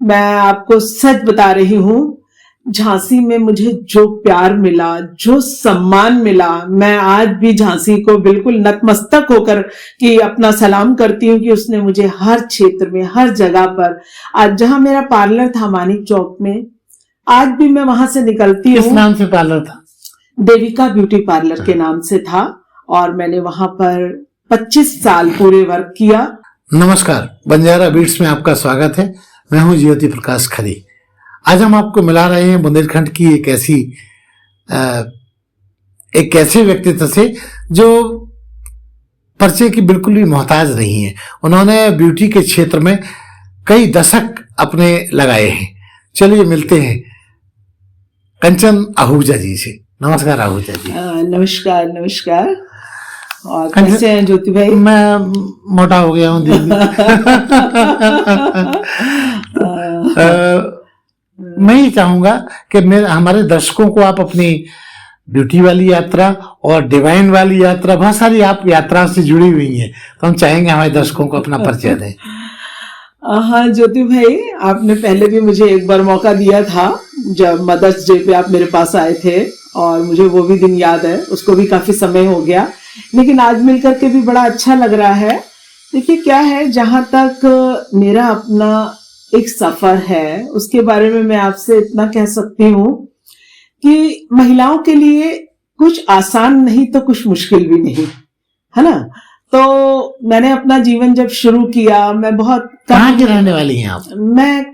मैं आपको सच बता रही हूँ, झांसी में मुझे जो प्यार मिला, जो सम्मान मिला, मैं आज भी झांसी को बिल्कुल नतमस्तक होकर कि अपना सलाम करती हूँ कि उसने मुझे हर क्षेत्र में, हर जगह पर, आज जहां मेरा पार्लर था मानिक चौक में, आज भी मैं वहां से निकलती हूँ। किस नाम से पार्लर था? देविका ब्यूटी पार्लर के नाम से था और मैंने वहां पर 25 साल पूरे वर्क किया। नमस्कार, बंजारा बीट्स में आपका स्वागत है। मैं हूं ज्योति प्रकाश खरी। आज हम आपको मिला रहे हैं बुंदेलखंड की एक ऐसे व्यक्तित्व से जो परिचय की बिल्कुल भी मोहताज नहीं है। उन्होंने ब्यूटी के क्षेत्र में कई दशक अपने लगाए हैं। चलिए मिलते हैं कंचन आहूजा जी से। नमस्कार आहूजा जी। नमस्कार नमस्कार। और कैसे हैं ज्योति भाई? मैं मोटा हो गया हूँ दीदी। मैं ही चाहूंगा कि हमारे दर्शकों को आप अपनी ब्यूटी वाली यात्रा और डिवाइन वाली यात्रा, बहुत सारी आप यात्रा से जुड़ी हुई हैं, तो हम चाहेंगे हमारे दर्शकों को अपना परिचय दें। हाँ ज्योति भाई, आपने पहले भी मुझे एक बार मौका दिया था जब मदर्स डे पे आप मेरे पास आए थे और मुझे वो भी दिन याद है। उसको भी काफी समय हो गया, लेकिन आज मिलकर के भी बड़ा अच्छा लग रहा है। देखिए क्या है, जहां तक मेरा अपना एक सफर है उसके बारे में मैं आपसे इतना कह सकती हूँ कि महिलाओं के लिए कुछ आसान नहीं तो कुछ मुश्किल भी नहीं है ना। तो मैंने अपना जीवन जब शुरू किया, मैं बहुत कहाँ की रहने वाली हैं आप? मैं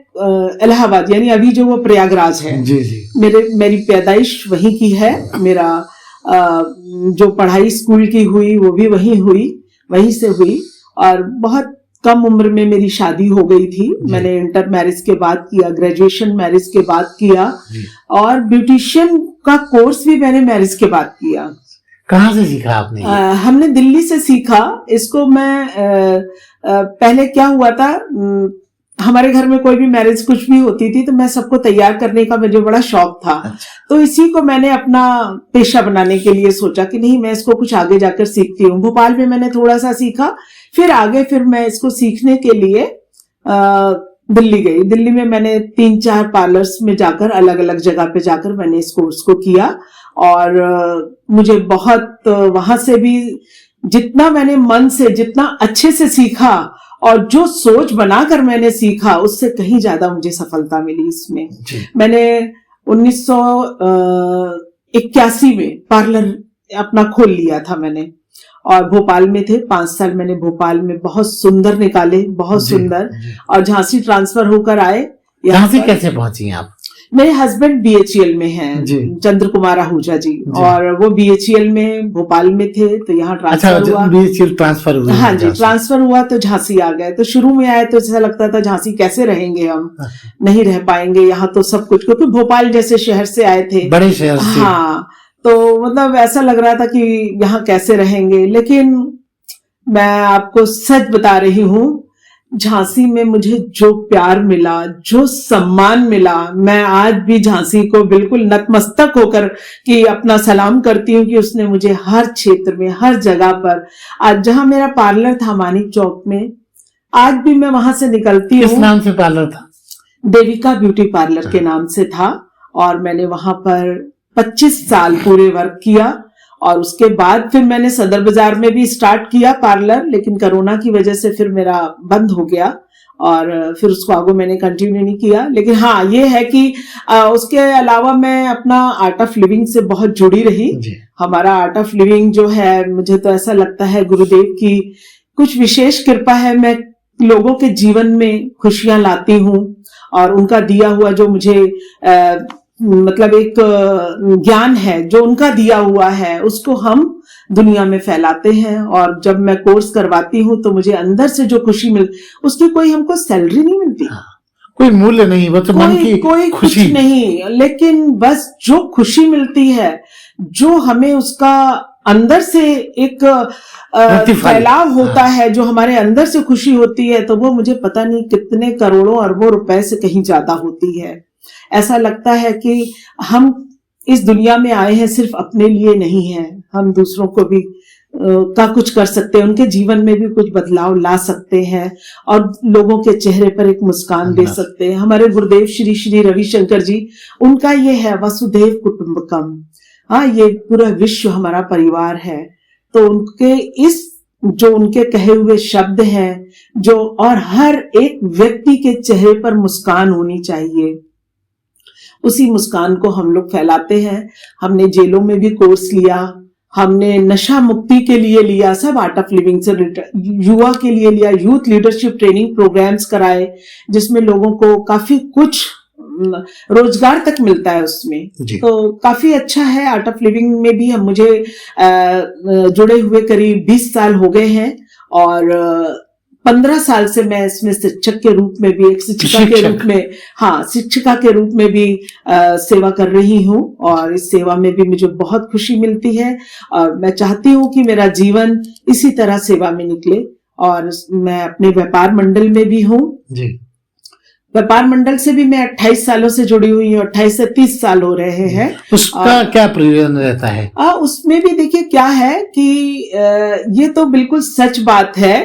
इलाहाबाद, यानी अभी जो वो प्रयागराज है। जी जी। मेरी पैदाइश वहीं की है। मेरा जो पढ़ाई स्कूल की हुई वो भी वहीं से हुई और बहुत कम उम्र में मेरी शादी हो गई थी। मैंने इंटर मैरिज के बाद किया, ग्रेजुएशन मैरिज के बाद किया और ब्यूटिशियन का कोर्स भी मैंने मैरिज के बाद किया। कहाँ से सीखा आपने? हमने दिल्ली से सीखा इसको। मैं पहले क्या हुआ था, हमारे घर में कोई भी मैरिज कुछ भी होती थी तो मैं सबको तैयार करने का मुझे बड़ा शौक था। तो इसी को मैंने अपना पेशा बनाने के लिए सोचा कि नहीं, मैं इसको कुछ आगे जाकर सीखती हूँ। भोपाल में मैंने थोड़ा सा सीखा, फिर मैं इसको सीखने के लिए दिल्ली गई। दिल्ली में मैंने 3-4 पार्लर्स में जाकर, अलग अलग जगह पे जाकर मैंने इस कोर्स को किया और मुझे बहुत वहां से भी जितना मैंने मन से, जितना अच्छे से सीखा और जो सोच बनाकर मैंने सीखा, उससे कहीं ज्यादा मुझे सफलता मिली इसमें। मैंने 1981 में पार्लर अपना खोल लिया था मैंने और भोपाल में थे 5 साल। मैंने भोपाल में बहुत सुंदर निकाले, बहुत सुंदर। और झांसी ट्रांसफर होकर आए। झांसी कैसे पहुंची आप? मेरे हस्बैंड BHEL में हैं, चंद्र कुमार आहूजा जी, और वो BHEL में भोपाल में थे तो यहाँ ट्रांसफर हुआ। BHEL ट्रांसफर हुआ? हाँ जी, ट्रांसफर हुआ तो झांसी आ गए। तो शुरू में आए तो ऐसा लगता था झांसी कैसे रहेंगे हम, नहीं रह पाएंगे यहाँ तो सब कुछ, क्योंकि भोपाल जैसे शहर से आए थे, बड़े शहर से। हाँ, तो मतलब ऐसा लग रहा था कि यहाँ कैसे रहेंगे। लेकिन मैं आपको सच बता रही हूँ, झांसी में मुझे जो प्यार मिला, जो सम्मान मिला, मैं आज भी झांसी को बिल्कुल नतमस्तक होकर कि अपना सलाम करती हूँ कि उसने मुझे हर क्षेत्र में, हर जगह पर, आज जहां मेरा पार्लर था मानिक चौक में, आज भी मैं वहां से निकलती हूँ। किस नाम से पार्लर था? देविका ब्यूटी पार्लर के नाम से था और मैंने वहां पर 25 साल पूरे वर्क किया और उसके बाद फिर मैंने सदर बाजार में भी स्टार्ट किया पार्लर, लेकिन कोरोना की वजह से फिर मेरा बंद हो गया और फिर उसको आगे मैंने कंटिन्यू नहीं किया। लेकिन हाँ, ये है कि उसके अलावा मैं अपना आर्ट ऑफ लिविंग से बहुत जुड़ी रही। हमारा आर्ट ऑफ लिविंग जो है, मुझे तो ऐसा लगता है गुरुदेव की कुछ विशेष कृपा है। मैं लोगों के जीवन में खुशियां लाती हूँ और उनका दिया हुआ जो मुझे मतलब एक ज्ञान है जो उनका दिया हुआ है, उसको हम दुनिया में फैलाते हैं। और जब मैं कोर्स करवाती हूँ तो मुझे अंदर से जो खुशी उसकी कोई हमको सैलरी नहीं मिलती, कोई मूल्य नहीं, वो तो मन की कोई कुछ नहीं, लेकिन बस जो खुशी मिलती है, जो हमें उसका अंदर से एक फैलाव होता है, जो हमारे अंदर से खुशी होती है, तो वो मुझे पता नहीं कितने करोड़ों अरबों रुपए से कहीं ज्यादा होती है। ऐसा लगता है कि हम इस दुनिया में आए हैं सिर्फ अपने लिए नहीं है, हम दूसरों को भी का कुछ कर सकते हैं, उनके जीवन में भी कुछ बदलाव ला सकते हैं और लोगों के चेहरे पर एक मुस्कान दे सकते हैं। हमारे गुरुदेव श्री श्री रविशंकर जी, उनका ये है वसुधैव कुटुंबकम। हाँ, ये पूरा विश्व हमारा परिवार है। तो उनके इस जो उनके कहे हुए शब्द हैं, जो और हर एक व्यक्ति के चेहरे पर मुस्कान होनी चाहिए, उसी मुस्कान को हम लोग फैलाते हैं। हमने जेलों में भी कोर्स लिया, हमने नशा मुक्ति के लिए लिया, सब आर्ट ऑफ लिविंग से युवा के लिए लिया, यूथ लीडरशिप ट्रेनिंग प्रोग्राम्स कराए, जिसमें लोगों को काफी कुछ रोजगार तक मिलता है उसमें। तो काफी अच्छा है। आर्ट ऑफ लिविंग में भी हम मुझे जुड़े हुए करीब 20 साल हो गए हैं और 15 साल से मैं इसमें शिक्षक के रूप में भी, एक शिक्षिका के रूप में, हाँ, शिक्षिका के रूप में भी सेवा कर रही हूँ और इस सेवा में भी मुझे बहुत खुशी मिलती है और मैं चाहती हूँ कि मेरा जीवन इसी तरह सेवा में निकले। और मैं अपने व्यापार मंडल में भी हूँ जी। व्यापार मंडल से भी मैं 28 सालों से जुड़ी हुई हूँ, 28 से 30 साल हो रहे हैं। उसका क्या प्रयोजन रहता है? उसमें भी देखिए क्या है कि ये तो बिल्कुल सच बात है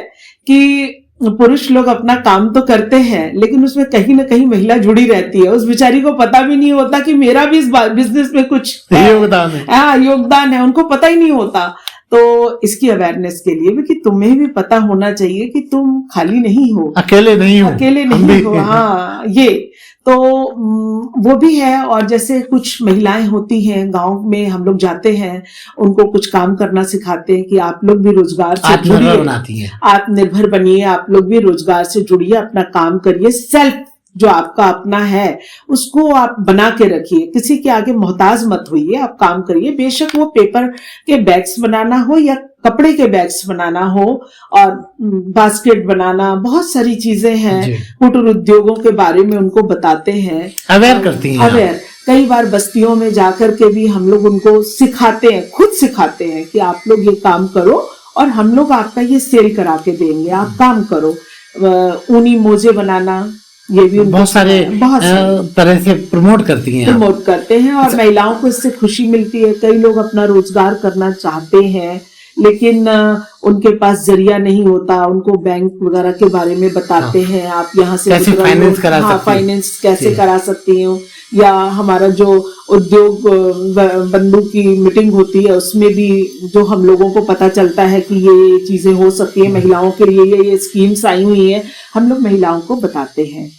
कि पुरुष लोग अपना काम तो करते हैं, लेकिन उसमें कहीं ना कहीं महिला जुड़ी रहती है। उस बेचारी को पता भी नहीं होता कि मेरा भी इस बिजनेस में कुछ योगदान है। हाँ, योगदान है, उनको पता ही नहीं होता। तो इसकी अवेयरनेस के लिए भी कि तुम्हें भी पता होना चाहिए कि तुम खाली नहीं हो, अकेले नहीं हो। हाँ, ये तो वो भी है। और जैसे कुछ महिलाएं होती हैं गांव में, हम लोग जाते हैं, उनको कुछ काम करना सिखाते हैं कि आप लोग भी रोजगार से जुड़िए, आत्मनिर्भर बनिए, आप लोग भी रोजगार से जुड़िए, अपना काम करिए, सेल्फ जो आपका अपना है उसको आप बना के रखिए, किसी के आगे मोहताज मत होइए, आप काम करिए। बेशक वो पेपर के बैग्स बनाना हो या कपड़े के बैग्स बनाना हो और बास्केट बनाना, बहुत सारी चीजें हैं। कुटीर उद्योगों के बारे में उनको बताते हैं, अवेयर करती हैं। अवेयर कई बार बस्तियों में जाकर के भी हम लोग उनको सिखाते हैं, खुद सिखाते हैं कि आप लोग ये काम करो और हम लोग आपका ये सेल करा के देंगे, आप काम करो। ऊनी मोजे बनाना, ये भी बहुत सारे तरह से प्रमोट करते हैं और महिलाओं को इससे खुशी मिलती है। कई लोग अपना रोजगार करना चाहते हैं लेकिन उनके पास जरिया नहीं होता, उनको बैंक वगैरह के बारे में बताते हैं, आप यहाँ से फाइनेंस कैसे करा सकती हूँ। या हमारा जो उद्योग बंधु की मीटिंग होती है उसमें भी जो हम लोगों को पता चलता है कि ये चीजें हो सकती है महिलाओं के लिए, ये स्कीम्स आई हुई है, हम लोग महिलाओं को बताते हैं।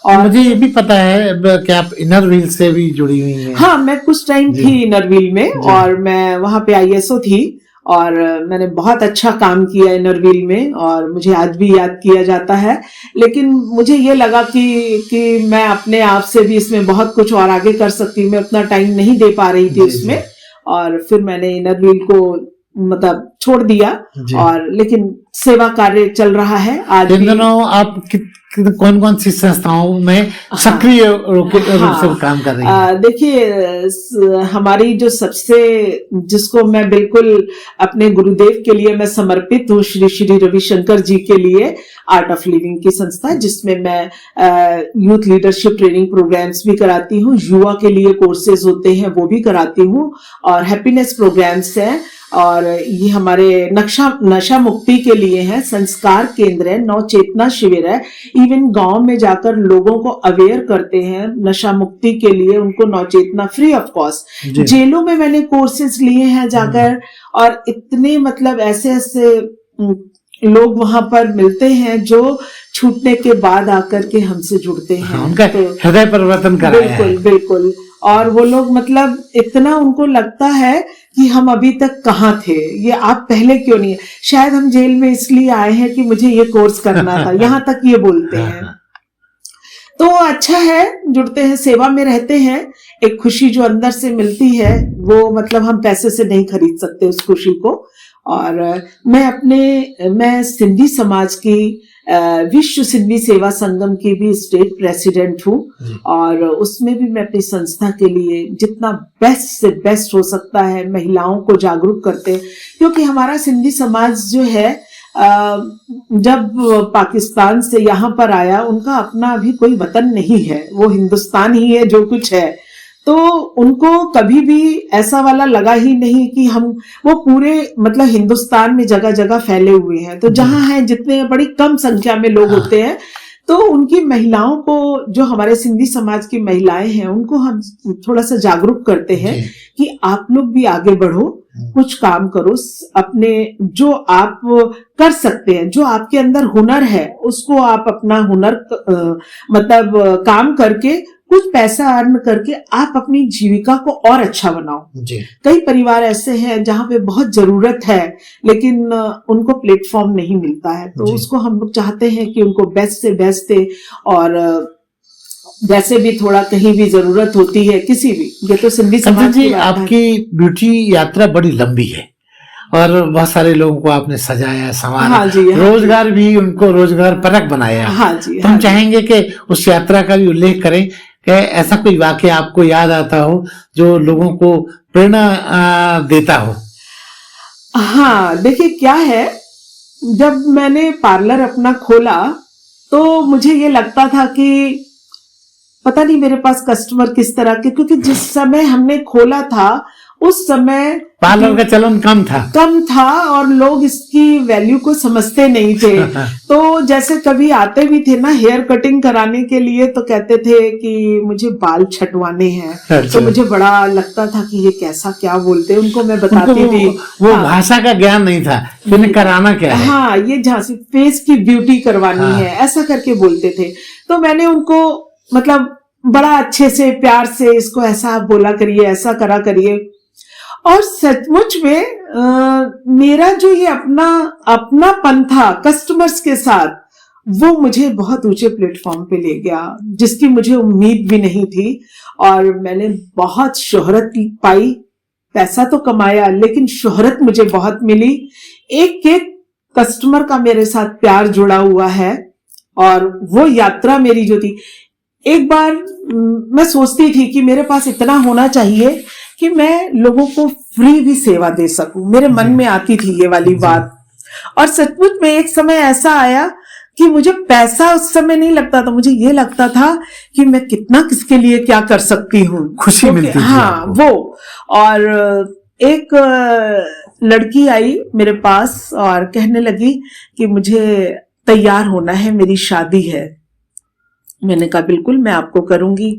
और मुझे ये भी पता है कि आप इनर व्हील से भी जुड़ी हुई हैं। हाँ, मैं कुछ टाइम थी इनर व्हील में और मैं वहां पे ISO थी और मैंने बहुत अच्छा काम किया इनर व्हील में और मुझे आज भी याद किया जाता है। लेकिन मुझे ये लगा कि मैं अपने आप से भी इसमें बहुत कुछ और आगे कर सकती हूँ, मैं उतना टाइम नहीं दे पा रही थी उसमें और फिर मैंने इनर व्हील को मतलब छोड़ दिया और लेकिन सेवा कार्य चल रहा है आज भी। आप कौन कौन सी संस्थाओं में सक्रिय रूप से काम कर रही हैं? देखिए, हमारी जो सबसे जिसको मैं बिल्कुल अपने गुरुदेव के लिए मैं समर्पित हूँ, श्री श्री रविशंकर जी के लिए, आर्ट ऑफ लिविंग की संस्था, जिसमें मैं यूथ लीडरशिप ट्रेनिंग प्रोग्राम्स भी कराती हूँ, युवा के लिए कोर्सेज होते हैं वो भी कराती हूँ और हैप्पीनेस प्रोग्राम्स हैं। और ये हमारे नशा मुक्ति के लिए है, संस्कार केंद्र है, नव चेतना शिविर है। इवन गांव में जाकर लोगों को अवेयर करते हैं नशा मुक्ति के लिए, उनको नव चेतना फ्री ऑफ कॉस्ट। जेलों में मैंने कोर्सेज लिए हैं जाकर और इतने मतलब ऐसे लोग वहां पर मिलते हैं जो छूटने के बाद आकर के हमसे जुड़ते हैं। उनका हृदय परिवर्तन कर रहे हैं। बिल्कुल। और वो लोग मतलब इतना उनको लगता है कि हम अभी तक कहाँ थे, ये आप पहले क्यों नहीं, शायद हम जेल में इसलिए आए हैं कि मुझे ये कोर्स करना था, यहाँ तक ये बोलते हैं। तो अच्छा है, जुड़ते हैं, सेवा में रहते हैं, एक खुशी जो अंदर से मिलती है वो मतलब हम पैसे से नहीं खरीद सकते उस खुशी को। और मैं सिंधी समाज की विश्व सिंधी सेवा संगम की भी स्टेट प्रेसिडेंट हूँ और उसमें भी मैं अपनी संस्था के लिए जितना बेस्ट से बेस्ट हो सकता है महिलाओं को जागरूक करते हैं, क्योंकि हमारा सिंधी समाज जो है जब पाकिस्तान से यहाँ पर आया, उनका अपना अभी कोई वतन नहीं है, वो हिंदुस्तान ही है जो कुछ है। तो उनको कभी भी ऐसा वाला लगा ही नहीं कि हम, वो पूरे मतलब हिंदुस्तान में जगह जगह फैले हुए हैं, तो जहां है जितने बड़ी कम संख्या में लोग होते हैं, तो उनकी महिलाओं को, जो हमारे सिंधी समाज की महिलाएं हैं, उनको हम थोड़ा सा जागरूक करते हैं कि आप लोग भी आगे बढ़ो, कुछ काम करो, अपने जो आप कर सकते हैं, जो आपके अंदर हुनर है उसको आप अपना हुनर मतलब काम करके कुछ पैसा अर्न करके आप अपनी जीविका को और अच्छा बनाओ। कई परिवार ऐसे हैं जहां पे बहुत जरूरत है लेकिन उनको प्लेटफॉर्म नहीं मिलता है, तो उसको हम लोग चाहते हैं कि उनको बेस्ट से बेस्ट दे, और जैसे भी थोड़ा कहीं भी जरूरत होती है किसी भी, ये तो सिंधी समाज जी आपकी ब्यूटी यात्रा बड़ी लंबी है और बहुत सारे लोगों को आपने सजाया, संवारा, हाँ जी, हाँ रोजगार भी उनको रोजगार परक बनाया। हाँ जी, तो हम चाहेंगे कि उस यात्रा का भी उल्लेख करें कि ऐसा कोई वाकया आपको याद आता हो जो लोगों को प्रेरणा देता हो। हाँ देखिए क्या है, जब मैंने पार्लर अपना खोला तो मुझे ये लगता था कि पता नहीं मेरे पास कस्टमर किस तरह के, क्योंकि जिस समय हमने खोला था उस समय पार्लर का चलन कम था और लोग इसकी वैल्यू को समझते नहीं थे। तो जैसे कभी आते भी थे ना हेयर कटिंग कराने के लिए, तो कहते थे कि मुझे बाल छटवाने हैं। तो मुझे बड़ा लगता था कि ये कैसा क्या बोलते हैं, उनको मैं बताती थी। वो भाषा का ज्ञान नहीं था, फिर कराना क्या है। हाँ, ये झांसी फेस की ब्यूटी करवानी है, ऐसा करके बोलते थे। तो मैंने उनको मतलब बड़ा अच्छे से प्यार से इसको ऐसा बोला करिए, ऐसा करा करिए, और सचमुच में मेरा जो ये अपनापन था कस्टमर्स के साथ, वो मुझे बहुत ऊंचे प्लेटफॉर्म पे ले गया जिसकी मुझे उम्मीद भी नहीं थी। और मैंने बहुत शोहरत पाई, पैसा तो कमाया लेकिन शोहरत मुझे बहुत मिली। एक एक कस्टमर का मेरे साथ प्यार जुड़ा हुआ है। और वो यात्रा मेरी जो थी, एक बार मैं सोचती थी कि मेरे पास इतना होना चाहिए कि मैं लोगों को फ्री भी सेवा दे सकूं, मेरे मन में आती थी ये वाली बात। और सचमुच में एक समय ऐसा आया कि मुझे पैसा उस समय नहीं लगता था, मुझे ये लगता था कि मैं कितना किसके लिए क्या कर सकती हूँ, खुशी मिलती थी। हाँ वो। और एक लड़की आई मेरे पास और कहने लगी कि मुझे तैयार होना है, मेरी शादी है। मैंने कहा बिल्कुल मैं आपको करूंगी।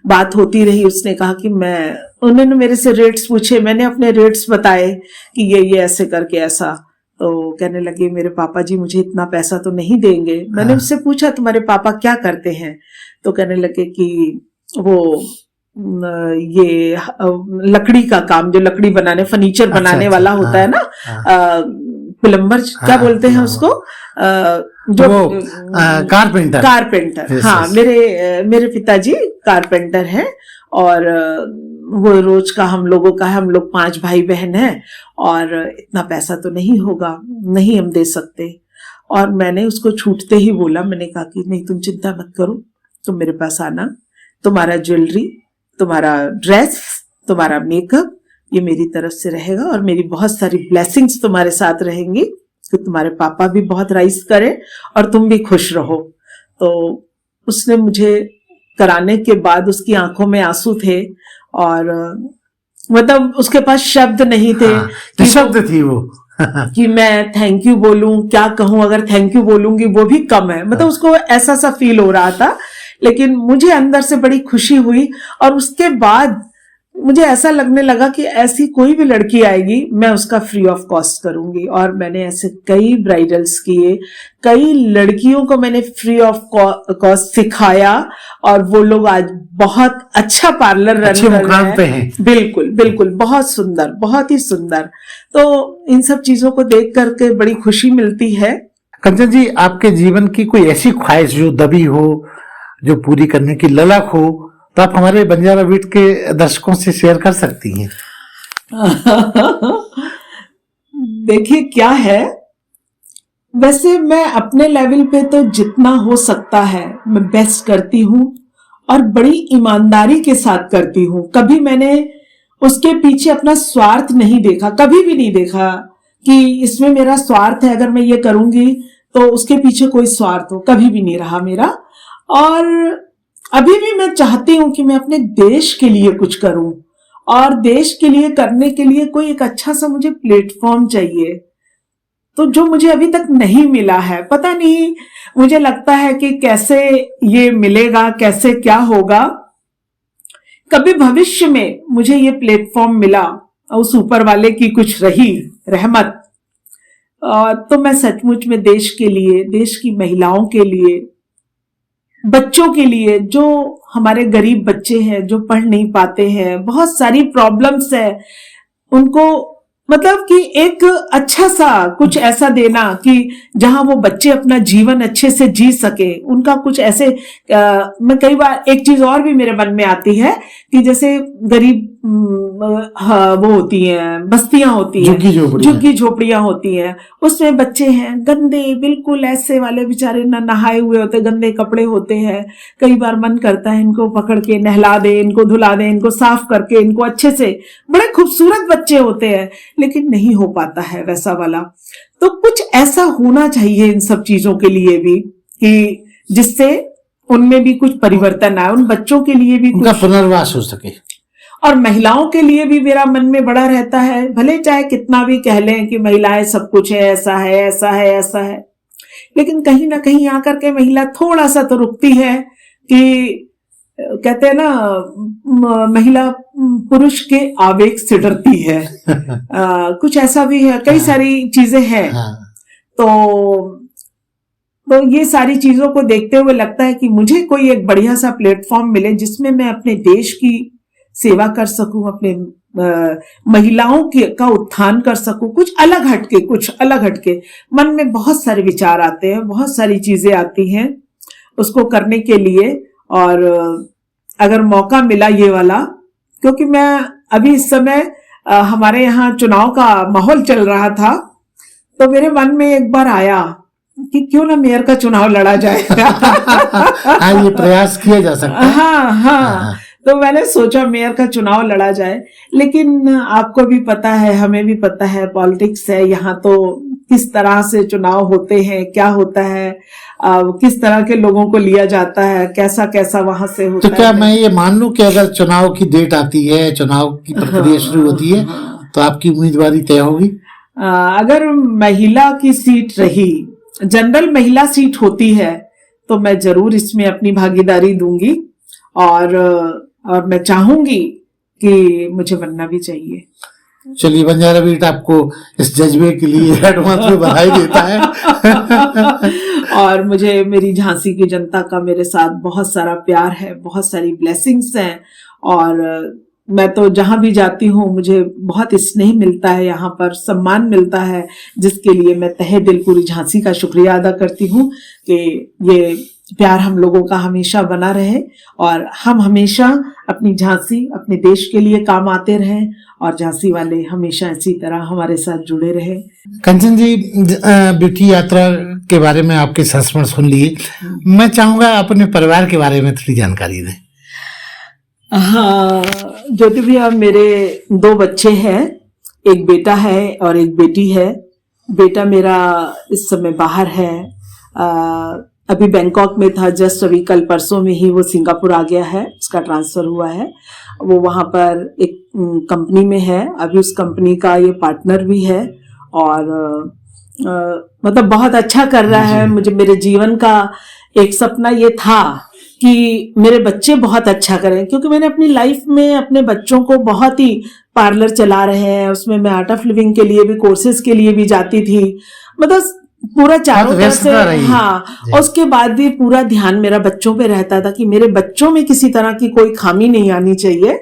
बात होती रही, उसने कहा कि उन्होंने मेरे से रेट्स पूछे, मैंने अपने रेट्स बताए कि ये ऐसे करके ऐसा। तो कहने लगे मेरे पापा जी मुझे इतना पैसा तो नहीं देंगे। मैंने उससे पूछा तुम्हारे पापा क्या करते हैं? तो कहने लगे कि वो ये लकड़ी का काम, जो लकड़ी बनाने, फर्नीचर बनाने वाला होता है ना, प्लम्बर क्या बोलते हैं उसको, जो कारपेंटर। हाँ, मेरे पिताजी कारपेंटर हैं और वो रोज का हम लोगों का, हम लोग 5 भाई बहन हैं और इतना पैसा तो नहीं होगा, नहीं हम दे सकते। और मैंने उसको छूटते ही बोला, मैंने कहा कि नहीं तुम चिंता मत करो, तुम मेरे पास आना, तुम्हारा ज्वेलरी, तुम्हारा ड्रेस, तुम्हारा मेकअप ये मेरी तरफ से रहेगा और मेरी बहुत सारी ब्लेसिंग्स तुम्हारे साथ रहेंगी कि तुम्हारे पापा भी बहुत राइज करें और तुम भी खुश रहो। तो उसने मुझे कराने के बाद उसकी आंखों में आंसू थे और मतलब उसके पास शब्द नहीं थे। कि शब्द थी वो कि मैं थैंक यू बोलूं, क्या कहूं, अगर थैंक यू बोलूंगी वो भी कम है, मतलब उसको ऐसा सा फील हो रहा था। लेकिन मुझे अंदर से बड़ी खुशी हुई और उसके बाद मुझे ऐसा लगने लगा कि ऐसी कोई भी लड़की आएगी मैं उसका फ्री ऑफ कॉस्ट करूंगी। और मैंने ऐसे कई ब्राइडल्स किए, कई लड़कियों को मैंने फ्री ऑफ कॉस्ट सिखाया और वो लोग आज बहुत अच्छा पार्लर रन कर रहे हैं। बिल्कुल बिल्कुल, बहुत सुंदर, बहुत ही सुंदर। तो इन सब चीजों को देख करके बड़ी खुशी मिलती है। कंचन जी, आपके जीवन की कोई ऐसी ख्वाहिश जो दबी हो, जो पूरी करने की ललक हो, तो आप हमारे बंजारा बीट के दर्शकों से शेयर कर सकती हैं। देखिए क्या है, वैसे मैं अपने लेवल पे तो जितना हो सकता है मैं बेस्ट करती हूँ और बड़ी ईमानदारी के साथ करती हूँ। कभी मैंने उसके पीछे अपना स्वार्थ नहीं देखा, कभी भी नहीं देखा कि इसमें मेरा स्वार्थ है, अगर मैं ये करूंगी तो उसके पीछे कोई स्वार्थ हो, कभी भी नहीं रहा मेरा। और अभी भी मैं चाहती हूं कि मैं अपने देश के लिए कुछ करूं, और देश के लिए करने के लिए कोई एक अच्छा सा मुझे प्लेटफॉर्म चाहिए, तो जो मुझे अभी तक नहीं मिला है। पता नहीं, मुझे लगता है कि कैसे ये मिलेगा, कैसे क्या होगा। कभी भविष्य में मुझे ये प्लेटफॉर्म मिला, उस ऊपर वाले की कुछ रही रहमत, तो मैं सचमुच में देश के लिए, देश की महिलाओं के लिए, बच्चों के लिए, जो हमारे गरीब बच्चे हैं, जो पढ़ नहीं पाते हैं, बहुत सारी प्रॉब्लम्स है, उनको मतलब कि एक अच्छा सा कुछ ऐसा देना कि जहां वो बच्चे अपना जीवन अच्छे से जी सके, उनका कुछ ऐसे मैं कई बार एक चीज और भी मेरे मन में आती है कि जैसे गरीब वो होती हैं, बस्तियां होती हैं, झुग्गी झोपड़ियां होती हैं, उसमें बच्चे हैं गंदे, बिल्कुल ऐसे वाले बेचारे ना नहाए हुए होते, गंदे कपड़े होते हैं। कई बार मन करता है इनको पकड़ के नहला दे, इनको धुला दे, इनको साफ करके, इनको अच्छे से, बड़े खूबसूरत बच्चे होते हैं, लेकिन नहीं हो पाता है वैसा वाला। तो कुछ ऐसा होना चाहिए इन सब चीजों के लिए भी, कि जिससे उनमें भी कुछ परिवर्तन आए, उन बच्चों के लिए भी उनका पुनर्वास हो सके। और महिलाओं के लिए भी मेरा मन में बड़ा रहता है, भले चाहे कितना भी कह लें कि महिलाएं सब कुछ है, ऐसा है, ऐसा है, ऐसा है, लेकिन कहीं ना कहीं आकर के महिला थोड़ा सा तो रुकती है कि कहते हैं ना, महिला पुरुष के आवेग से डरती है। कुछ ऐसा भी है, कई सारी चीजें हैं। तो ये सारी चीजों को देखते हुए लगता है कि मुझे कोई एक बढ़िया सा प्लेटफॉर्म मिले जिसमें मैं अपने देश की सेवा कर सकूं, अपने महिलाओं का उत्थान कर सकूं, कुछ अलग हटके। मन में बहुत सारे विचार आते हैं, बहुत सारी चीजें आती हैं उसको करने के लिए। और अगर मौका मिला ये वाला, क्योंकि मैं अभी इस समय हमारे यहाँ चुनाव का माहौल चल रहा था, तो मेरे मन में एक बार आया कि क्यों ना मेयर का चुनाव लड़ा जाए। हाँ, ये प्रयास किया जा सकता है। हाँ। तो मैंने सोचा मेयर का चुनाव लड़ा जाए, लेकिन आपको भी पता है, हमें भी पता है, पॉलिटिक्स है यहाँ, तो किस तरह से चुनाव होते हैं, क्या होता है, किस तरह के लोगों को लिया जाता है, कैसा कैसा वहां से होता है। तो क्या मैं ये मान लूं कि अगर चुनाव की डेट आती है, चुनाव की प्रक्रिया शुरू होती है, तो आपकी उम्मीदवारी तय होगी? अगर महिला की सीट रही, जनरल महिला सीट होती है, तो मैं जरूर इसमें अपनी भागीदारी दूंगी, और मैं चाहूंगी कि मुझे बनना भी चाहिए। चलिए, बंजारा बीट आपको इस जज्बे के लिए एडवांस में बधाई देता है। और मुझे, मेरी झांसी की जनता का मेरे साथ बहुत सारा प्यार है, बहुत सारी ब्लेसिंग्स हैं, और मैं तो जहां भी जाती हूँ मुझे बहुत स्नेह मिलता है, यहाँ पर सम्मान मिलता है, जिसके लिए मैं तहे दिल पूरी झांसी का शुक्रिया अदा करती हूँ कि ये प्यार हम लोगों का हमेशा बना रहे, और हम हमेशा अपनी झांसी, अपने देश के लिए काम आते रहें, और झांसी वाले हमेशा इसी तरह हमारे साथ जुड़े रहे। कंचन जी, ब्यूटी यात्रा के बारे में आपके संस्मरण सुन लिए, मैं चाहूंगा अपने परिवार के बारे में थोड़ी जानकारी दें। हाँ ज्योति भैया, मेरे 2 बच्चे हैं, एक बेटा है और एक बेटी है। बेटा मेरा इस समय बाहर है, अभी बैंकॉक में था, जस्ट अभी कल परसों में ही वो सिंगापुर आ गया है, उसका ट्रांसफर हुआ है। वो वहां पर एक कंपनी में है, अभी उस कंपनी का ये पार्टनर भी है, और मतलब बहुत अच्छा कर रहा है। मुझे, मेरे जीवन का एक सपना ये था कि मेरे बच्चे बहुत अच्छा करें, क्योंकि मैंने अपनी लाइफ में अपने बच्चों को बहुत ही, पार्लर चला रहे हैं, उसमें मैं आर्ट ऑफ लिविंग के लिए भी, कोर्सेज के लिए भी जाती थी, मतलब पूरा चारों तरफ से। हाँ, और उसके बाद भी पूरा ध्यान मेरा बच्चों पे रहता था कि मेरे बच्चों में किसी तरह की कोई खामी नहीं आनी चाहिए।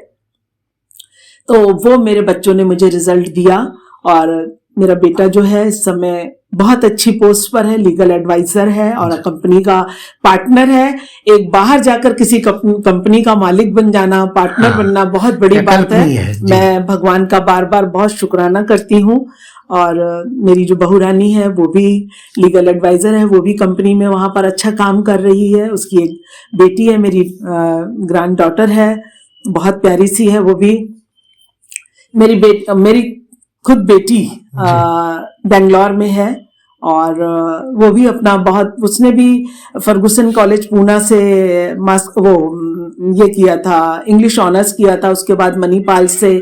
तो वो मेरे बच्चों ने मुझे रिजल्ट दिया, और मेरा बेटा जो है इस समय बहुत अच्छी पोस्ट पर है, लीगल एडवाइजर है और कंपनी का पार्टनर है। एक बाहर जाकर किसी कंपनी का मालिक बन जाना, पार्टनर बनना बहुत बड़ी बात है। मैं भगवान का बार बार बहुत शुक्राना करती हूँ। और मेरी जो बहू रानी है वो भी लीगल एडवाइजर है, वो भी कंपनी में वहां पर अच्छा काम कर रही है। उसकी एक बेटी है, मेरी ग्रैंड डॉटर है, बहुत प्यारी सी है वो भी। मेरी खुद बेटी बेंगलोर में है, और वो भी अपना बहुत, उसने भी फर्गुसन कॉलेज पूना से ये किया था, इंग्लिश ऑनर्स किया था, उसके बाद मणिपाल से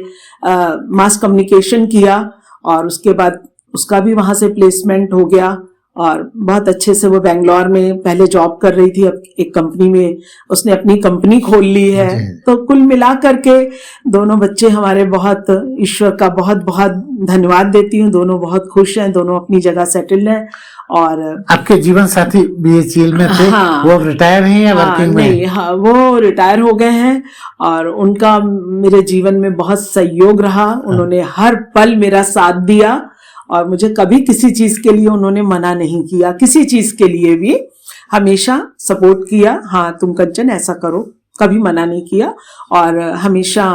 मास कम्युनिकेशन किया और उसके बाद उसका भी वहां से प्लेसमेंट हो गया और बहुत अच्छे से वो बेंगलोर में पहले जॉब कर रही थी, अब एक कंपनी में उसने अपनी कंपनी खोल ली है। तो कुल मिला करके दोनों बच्चे हमारे, बहुत ईश्वर का बहुत बहुत धन्यवाद देती हूँ, दोनों बहुत खुश हैं, दोनों अपनी जगह सेटल्ड हैं। और आपके जीवन साथी BHEL में थे? हाँ, वो रिटायर हैं या वर्किंग में? नहीं, हाँ, वो रिटायर हो गए हैं और उनका मेरे जीवन में बहुत सहयोग रहा। उन्होंने हर पल मेरा साथ दिया और मुझे कभी किसी चीज के लिए उन्होंने मना नहीं किया, किसी चीज के लिए भी हमेशा सपोर्ट किया। हाँ तुम कंचन ऐसा करो, कभी मना नहीं किया और हमेशा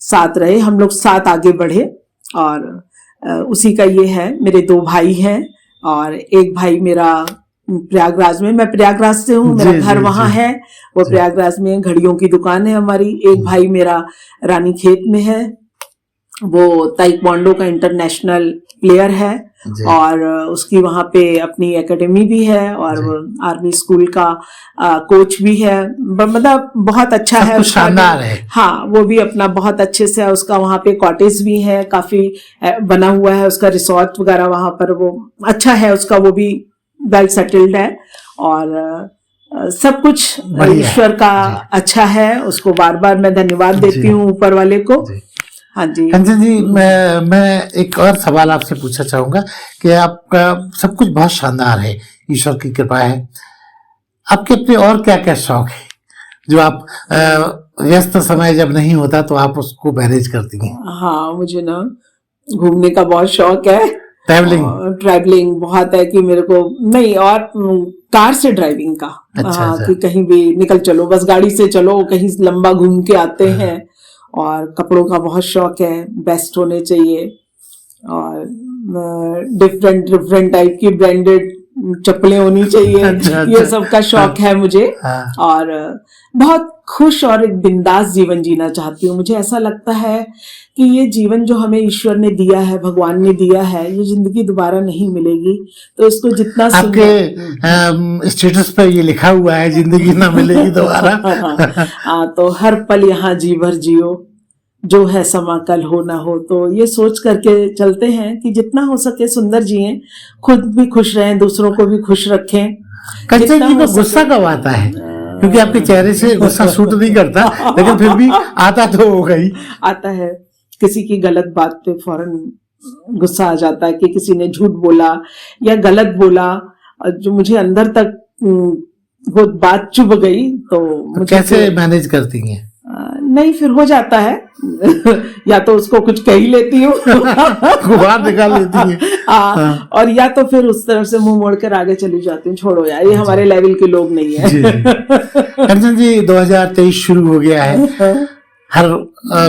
साथ रहे, हम लोग साथ आगे बढ़े। और उसी का ये है, मेरे 2 भाई हैं और एक भाई मेरा प्रयागराज में, मैं प्रयागराज से हूँ, मेरा घर वहां है, वो प्रयागराज में घड़ियों की दुकान है हमारी। एक भाई मेरा रानीखेत में है, वो ताइक्वांडो का इंटरनेशनल प्लेयर है और उसकी वहां पे अपनी एकेडमी भी है और आर्मी स्कूल का कोच भी है, मतलब बहुत अच्छा है, शानदार है। हाँ, वो भी अपना बहुत अच्छे से, उसका वहां पे कॉटेज भी है, काफी बना हुआ है उसका रिसोर्ट वगैरह वहां पर, वो अच्छा है उसका, वो भी वेल सेटल्ड है और सब कुछ ईश्वर का अच्छा है। उसको बार बार मैं धन्यवाद देती हूँ ऊपर वाले को। हाँ जी कंचन जी, मैं एक और सवाल आपसे पूछना चाहूंगा कि आपका सब कुछ बहुत शानदार है, ईश्वर की कृपा है, आपके अपने और क्या क्या शौक है जो आप व्यस्त समय जब नहीं होता तो आप उसको मैनेज करती हैं? हाँ, मुझे ना घूमने का बहुत शौक है, ट्रैवलिंग बहुत है कि मेरे को, नहीं, और कार से ड्राइविंग का। अच्छा। कि कहीं भी निकल चलो, बस गाड़ी से चलो, कहीं लंबा घूम के आते हैं। और कपड़ों का बहुत शौक है, बेस्ट होने चाहिए और डिफरेंट डिफरेंट टाइप की ब्रांडेड चप्पलें होनी चाहिए। अच्छा, ये सब का शौक है मुझे। और बहुत खुश और एक बिंदास जीवन जीना चाहती हूँ। मुझे ऐसा लगता है कि ये जीवन जो हमें ईश्वर ने दिया है, भगवान ने दिया है, ये जिंदगी दोबारा नहीं मिलेगी, तो इसको जितना आपके स्टेटस पे ये लिखा हुआ है, जिंदगी ना मिलेगी दोबारा। हाँ, तो हर पल यहाँ जी भर जियो, जो है समा कल हो ना हो। तो ये सोच करके चलते हैं कि जितना हो सके सुंदर जिएं, खुद भी खुश रहें, दूसरों को भी खुश रखें। कंचन जी को गुस्सा कब आता है? क्योंकि आपके चेहरे से गुस्सा सूट नहीं करता, लेकिन फिर भी आता तो होगा ही। आता है, किसी की गलत बात पे फौरन गुस्सा आ जाता है कि किसी ने झूठ बोला या गलत बोला, जो मुझे अंदर तक वो बात चुभ गई। तो कैसे मैनेज करती हैं? नहीं, फिर हो जाता है या तो उसको कुछ कह ही लेती हूँ गुबार निकाल लेती है। और या तो फिर उस तरफ से मुंह मोड़कर आगे चली जाती हूँ, छोड़ो यार, ये हमारे लेवल के लोग नहीं है। कंचन जी, 2023 शुरू हो गया है, हर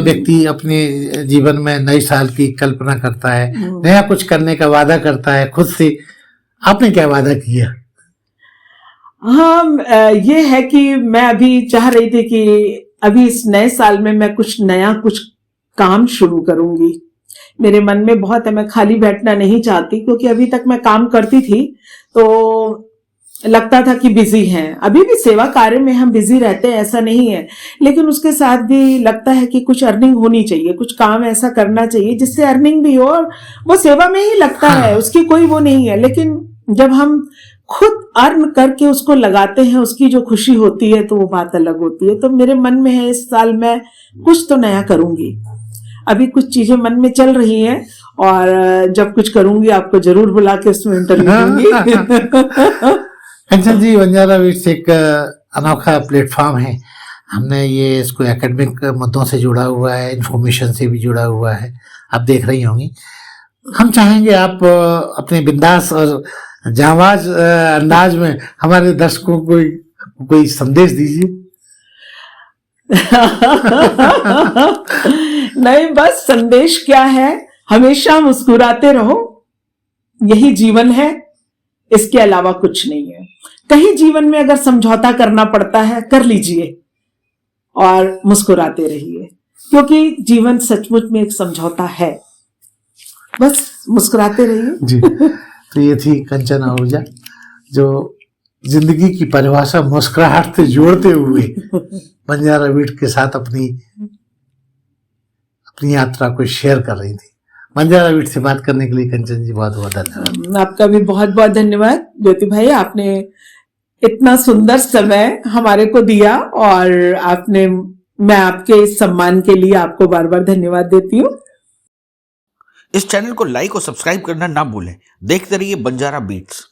व्यक्ति अपने जीवन में नए साल की कल्पना करता है, नया कुछ करने का वादा करता है खुद से। आपने क्या वादा किया? हाँ, ये है कि मैं अभी चाह रही थी कि अभी इस नए साल में मैं कुछ नया, कुछ काम शुरू करूंगी। मेरे मन में बहुत है, मैं खाली बैठना नहीं चाहती, क्योंकि अभी तक मैं काम करती थी तो लगता था कि बिजी हैं, अभी भी सेवा कार्य में हम बिजी रहते हैं, ऐसा नहीं है, लेकिन उसके साथ भी लगता है कि कुछ अर्निंग होनी चाहिए, कुछ काम ऐसा करना चाहिए जिससे अर्निंग भी हो, और वो सेवा में ही लगता है, उसकी कोई वो नहीं है। लेकिन जब हम खुद अर्न करके उसको लगाते हैं, उसकी जो खुशी होती है, तो वो बात अलग होती है। तो मेरे मन में है इस साल मैं कुछ तो नया करूंगी। अभी कुछ चीजें मन में चल रही हैं और जब कुछ करूंगी आपको जरूर बुला के उसमें इंटरव्यू दूंगी। कंचन जी, बंजारा बिट्स एक अनोखा प्लेटफॉर्म है। हमने ये इसको एकेडमिक मुद्दों से जुड़ा हुआ है, इंफॉर्मेशन से भी जुड़ा हुआ है, आप देख रही होंगी। हम चाहेंगे आप अपने बिंदास और जाबाज अंदाज में हमारे दर्शकों को कोई संदेश दीजिए। नहीं, बस संदेश क्या है, हमेशा मुस्कुराते रहो, यही जीवन है, इसके अलावा कुछ नहीं है। कहीं जीवन में अगर समझौता करना पड़ता है, कर लीजिए और मुस्कुराते रहिए, क्योंकि जीवन सचमुच में एक समझौता है। बस मुस्कुराते रहिए। जी। तो ये थी कंचन आहूजा, जो जिंदगी की परिभाषा मुस्कुराहट से जोड़ते हुए बंजारा बीट के साथ अपनी यात्रा को शेयर कर रही थी। बंजारा बीट से बात करने के लिए कंचन जी बहुत बहुत धन्यवाद। आपका भी बहुत बहुत धन्यवाद ज्योति भाई, आपने इतना सुंदर समय हमारे को दिया, और मैं आपके इस सम्मान के लिए आपको बार बार धन्यवाद देती हूँ। इस चैनल को लाइक और सब्सक्राइब करना ना भूलें। देखते रहिए बंजारा बीट्स।